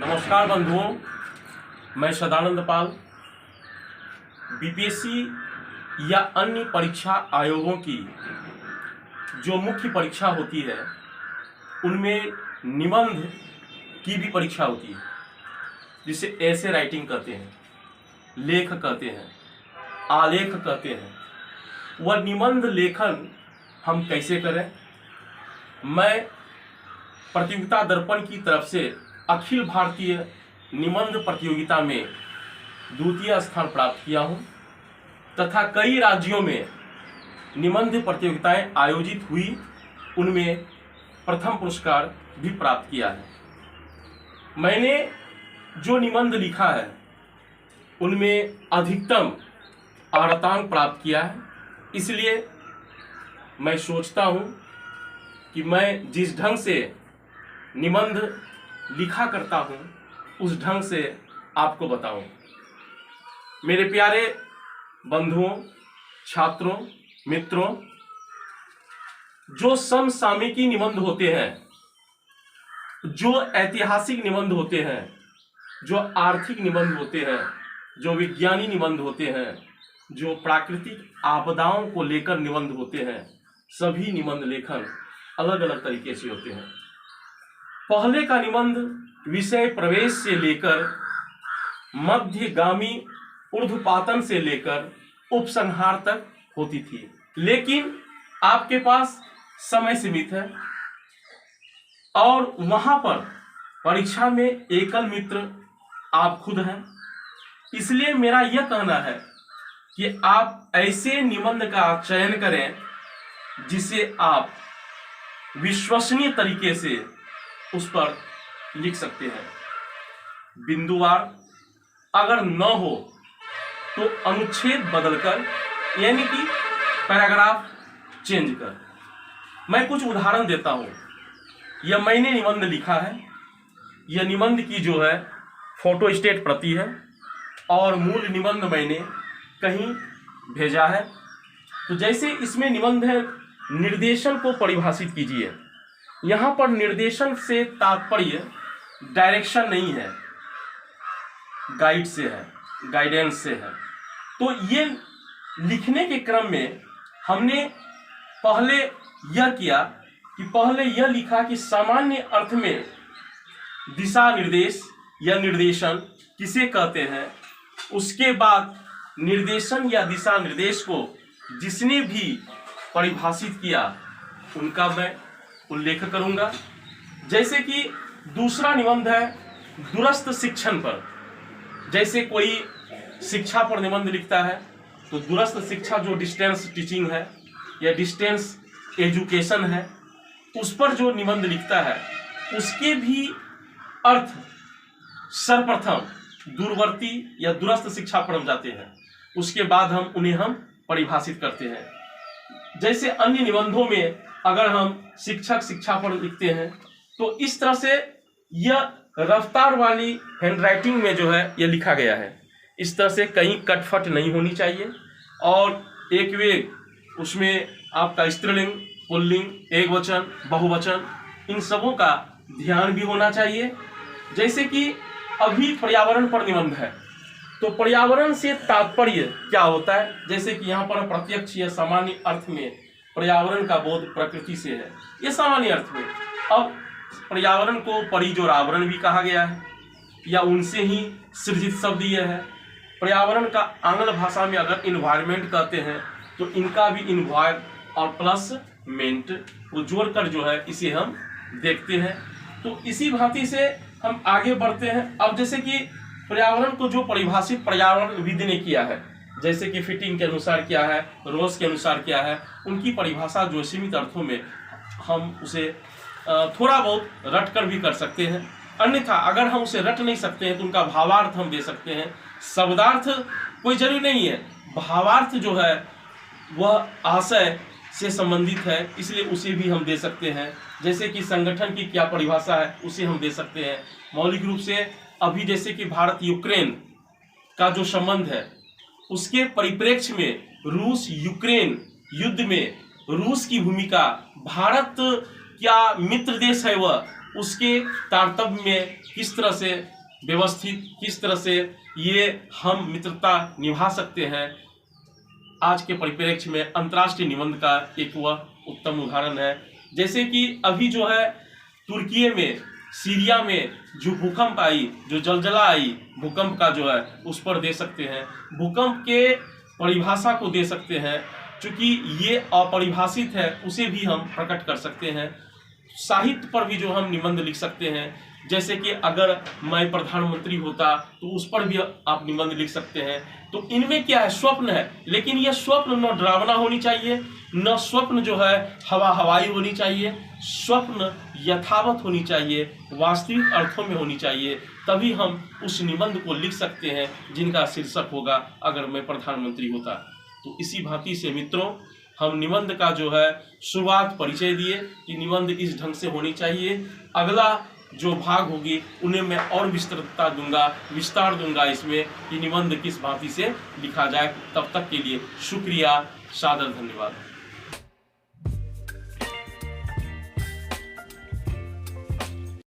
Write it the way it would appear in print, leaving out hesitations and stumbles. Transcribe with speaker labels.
Speaker 1: नमस्कार बंधुओं, मैं सदानंद पाल। बीपीएससी या अन्य परीक्षा आयोगों की जो मुख्य परीक्षा होती है उनमें निबंध की भी परीक्षा होती है, जिसे ऐसे राइटिंग कहते हैं, लेख कहते हैं, आलेख कहते हैं। वह निबंध लेखन हम कैसे करें? मैं प्रतियोगिता दर्पण की तरफ से अखिल भारतीय निबंध प्रतियोगिता में द्वितीय स्थान प्राप्त किया हूं तथा कई राज्यों में निबंध प्रतियोगिताएं आयोजित हुई, उनमें प्रथम पुरस्कार भी प्राप्त किया है। मैंने जो निबंध लिखा है उनमें अधिकतम अग्रतांक प्राप्त किया है। इसलिए मैं सोचता हूं कि मैं जिस ढंग से निबंध लिखा करता हूं उस ढंग से आपको बताऊं। मेरे प्यारे बंधुओं, छात्रों, मित्रों, जो समसामयिकी निबंध होते हैं, जो ऐतिहासिक निबंध होते हैं, जो आर्थिक निबंध होते हैं, जो विज्ञानी निबंध होते हैं, जो प्राकृतिक आपदाओं को लेकर निबंध होते हैं, सभी निबंध लेखन अलग अलग तरीके से होते हैं। पहले का निबंध विषय प्रवेश से लेकर मध्यगामी ऊर्ध्वपातन से लेकर उपसंहार तक होती थी, लेकिन आपके पास समय सीमित है और वहां पर परीक्षा में एकल मित्र आप खुद हैं। इसलिए मेरा यह कहना है कि आप ऐसे निबंध का चयन करें जिसे आप विश्वसनीय तरीके से उस पर लिख सकते हैं। बिंदुवार अगर न हो तो अनुच्छेद बदलकर, यानी कि पैराग्राफ चेंज कर। मैं कुछ उदाहरण देता हूं। यह मैंने निबंध लिखा है। यह निबंध की जो है फोटोस्टेट प्रति है और मूल निबंध मैंने कहीं भेजा है। तो जैसे इसमें निबंध है, निर्देशन को परिभाषित कीजिए। यहां पर निर्देशन से तात्पर्य डायरेक्शन नहीं है, गाइड से है, गाइडेंस से है। तो ये लिखने के क्रम में हमने पहले यह किया कि पहले यह लिखा कि सामान्य अर्थ में दिशा निर्देश या निर्देशन किसे कहते हैं। उसके बाद निर्देशन या दिशा निर्देश को जिसने भी परिभाषित किया उनका मैं उल्लेख करूंगा। जैसे कि दूसरा निबंध है दूरस्थ शिक्षण पर। जैसे कोई शिक्षा पर निबंध लिखता है तो दूरस्थ शिक्षा जो डिस्टेंस टीचिंग है या डिस्टेंस एजुकेशन है, उस पर जो निबंध लिखता है उसके भी अर्थ सर्वप्रथम दूरवर्ती या दूरस्थ शिक्षा पर हम जाते हैं, उसके बाद हम उन्हें परिभाषित करते हैं। जैसे अन्य निबंधों में अगर हम शिक्षक शिक्षा पर लिखते हैं तो इस तरह से यह रफ्तार वाली हैंडराइटिंग में जो है यह लिखा गया है। इस तरह से कहीं कटफट नहीं होनी चाहिए और एक वेग उसमें आपका स्त्रीलिंग, पुल्लिंग, एकवचन, बहुवचन, इन सबों का ध्यान भी होना चाहिए। जैसे कि अभी पर्यावरण पर निबंध है तो पर्यावरण से तात्पर्य क्या होता है। जैसे कि यहाँ पर प्रत्यक्ष या सामान्य अर्थ में पर्यावरण का बोध प्रकृति से है, ये सामान्य अर्थ में। अब पर्यावरण को परिजोरावरण भी कहा गया है या उनसे ही सृजित शब्द यह है। पर्यावरण का आंग्ल भाषा में अगर इन्वायरमेंट कहते हैं तो इनका भी इन्वायर और प्लस मेंट को जोड़कर जो है इसे हम देखते हैं। तो इसी भांति से हम आगे बढ़ते हैं। अब जैसे कि पर्यावरण को जो परिभाषित पर्यावरणविद ने किया है, जैसे कि फिटिंग के अनुसार क्या है, रोज के अनुसार क्या है, उनकी परिभाषा जो सीमित अर्थों में हम उसे थोड़ा बहुत रट कर भी कर सकते हैं। अन्यथा अगर हम उसे रट नहीं सकते हैं तो उनका भावार्थ हम दे सकते हैं। शब्दार्थ कोई जरूरी नहीं है, भावार्थ जो है वह आशय से संबंधित है, इसलिए उसे भी हम दे सकते हैं। जैसे कि संगठन की क्या परिभाषा है उसे हम दे सकते हैं। मौलिक रूप से अभी जैसे कि भारत यूक्रेन का जो संबंध है उसके परिप्रेक्ष्य में रूस यूक्रेन युद्ध में रूस की भूमिका, भारत क्या मित्र देश है वह उसके तारतम्य में किस तरह से व्यवस्थित, किस तरह से ये हम मित्रता निभा सकते हैं, आज के परिप्रेक्ष्य में अंतर्राष्ट्रीय निबंध का एक वह उत्तम उदाहरण है। जैसे कि अभी जो है तुर्की में, सीरिया में जो भूकंप आई, जो जलजला आई, भूकंप का जो है उस पर दे सकते हैं, भूकंप के परिभाषा को दे सकते हैं, चूंकि ये अपरिभाषित है उसे भी हम प्रकट कर सकते हैं। साहित्य पर भी जो हम निबंध लिख सकते हैं, जैसे कि अगर मैं प्रधानमंत्री होता तो उस पर भी आप निबंध लिख सकते हैं। तो इनमें क्या है, स्वप्न है, लेकिन यह स्वप्न न डरावना होनी चाहिए, न स्वप्न जो है हवाई होनी चाहिए, स्वप्न यथावत होनी चाहिए, वास्तविक अर्थों में होनी चाहिए। तभी हम उस निबंध को लिख सकते हैं जिनका शीर्षक होगा अगर मैं प्रधानमंत्री होता। तो इसी भांति से मित्रों, हम निबंध का जो है शुरुआत परिचय दिए कि निबंध इस ढंग से होनी चाहिए। अगला जो भाग होगी उन्हें मैं और विस्तार दूंगा इसमें कि निबंध किस भांति से लिखा जाए। तब तक के लिए शुक्रिया, सादर धन्यवाद।